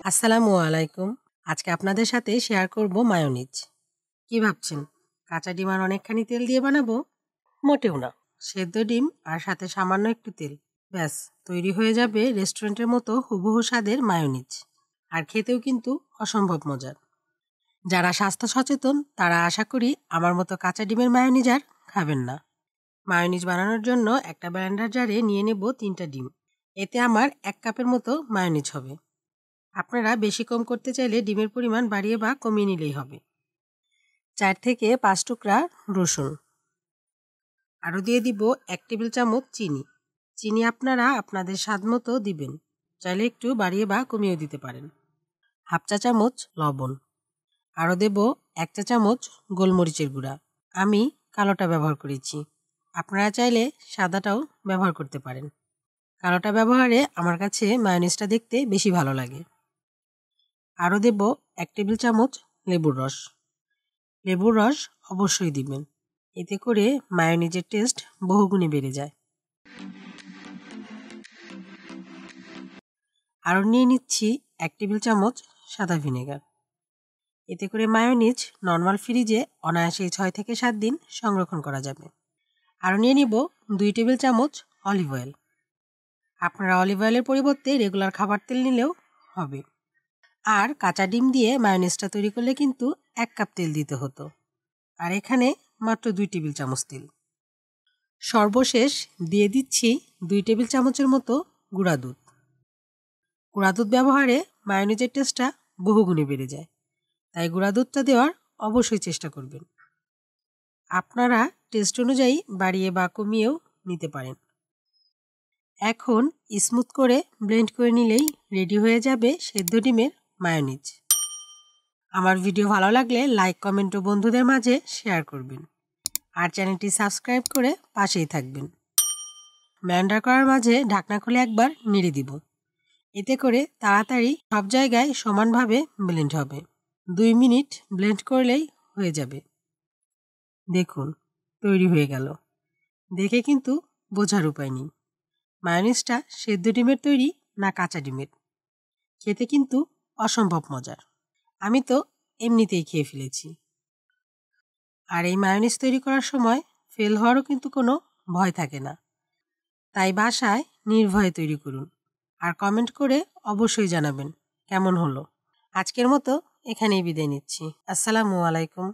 আসসালামু আলাইকুম। আজকে আপনাদের সাথে শেয়ার করব মায়োনিজ। কি ভাবছেন? কাঁচা ডিম আর অনেকখানি তেল দিয়ে বানাবো? মোটেও না। সেদ্ধ ডিম আর সাথে সামান্য একটু তেল। ব্যাস, তৈরি হয়ে যাবে রেস্টুরেন্টের মতো হুবহু স্বাদের মায়োনিজ। আর খেতেও কিন্তু অসম্ভব মজার। যারা স্বাস্থ্য সচেতন তারা আশা করি আমার মতো কাঁচা ডিমের মায়োনিজ আর খাবেন না। মায়োনিজ বানানোর জন্য একটা ব্লেন্ডার জারে নিয়ে নেব 3টা ডিম। এতে আমার 1 কাপের মতো মায়োনিজ হবে। আপনারা বেশি কম করতে চাইলে ডিমের পরিমাণ বাড়িয়ে বা কমিয়ে নিলেই হবে। 4 থেকে 5 টুকরা রসুন। আরও দিয়ে দিব 1 টেবিল চামচ চিনি। চিনি আপনারা আপনাদের স্বাদ মতো দিবেন, চাইলে একটু বাড়িয়ে বা কমিয়েও দিতে পারেন। হাফ চা চামচ লবণ। আরও দেব 1 চা চামচ গোলমরিচের গুঁড়া। আমি কালোটা ব্যবহার করেছি, আপনারা চাইলে সাদাটাও ব্যবহার করতে পারেন। কালোটা ব্যবহারে আমার কাছে মায়োনিজটা দেখতে বেশি ভালো লাগে। আরও দেব 1 টেবিল চামচ লেবুর রস। লেবুর রস অবশ্যই দিবেন, এতে করে মায়োনিজের টেস্ট বহুগুণে বেড়ে যায়। আরও নিয়ে নিচ্ছি 1 টেবিল চামচ সাদা ভিনেগার। এতে করে মায়োনিজ নর্মাল ফ্রিজে অনায়াসে 6 থেকে 7 দিন সংরক্ষণ করা যাবে। আরও নিয়ে নিব 2 টেবিল চামচ অলিভ অয়েল। আপনারা অলিভ অয়েলের পরিবর্তে রেগুলার খাবার তেল নিলেও হবে। আর কাঁচা ডিম দিয়ে মায়োনিজটা তৈরি করলে কিন্তু 1 কাপ তেল দিতে হতো, আর এখানে মাত্র 2 টেবিল চামচ তেল। সর্বশেষ দিয়ে দিচ্ছি 2 টেবিল চামচের মতো গুঁড়া দুধ। গুঁড়া দুধ ব্যবহারে মায়োনিজের টেস্টটা বহুগুণে বেড়ে যায়, তাই গুঁড়া দুধটা দেওয়ার অবশ্যই চেষ্টা করবেন। আপনারা টেস্ট অনুযায়ী বাড়িয়ে বা কমিয়েও নিতে পারেন। এখন স্মুথ করে ব্লেন্ড করে নিলেই রেডি হয়ে যাবে সেদ্ধ ডিমের মায়োনিজ। আমার ভিডিও ভালো লাগলে লাইক, কমেন্ট ও বন্ধুদের মাঝে শেয়ার করবেন। আর চ্যানেলটি সাবস্ক্রাইব করে পাশেই থাকবেন। ব্লেন্ডার করার মাঝে ঢাকনা খুলে একবার নেড়ে দিব, এতে করে তাড়াতাড়ি সব জায়গায় সমানভাবে ব্লেন্ড হবে। 2 মিনিট ব্লেন্ড করলেই হয়ে যাবে। দেখুন, তৈরি হয়ে গেল। দেখে কিন্তু বোঝার উপায় নেই মায়োনিজটা সেদ্ধ ডিমের তৈরি না কাঁচা ডিমের। খেতে কিন্তু অসম্ভব মজার। আমি তো এমনিতেই খেয়ে ফেলেছি। আর এই মায়োনিজ তৈরি করার সময় ফেল হওয়ারও কিন্তু কোনো ভয় থাকে না। তাই বাসায় নির্ভয়ে তৈরি করুন, আর কমেন্ট করে অবশ্যই জানাবেন কেমন হলো। আজকের মতো এখানেই বিদায় নিচ্ছি। আসসালামু আলাইকুম।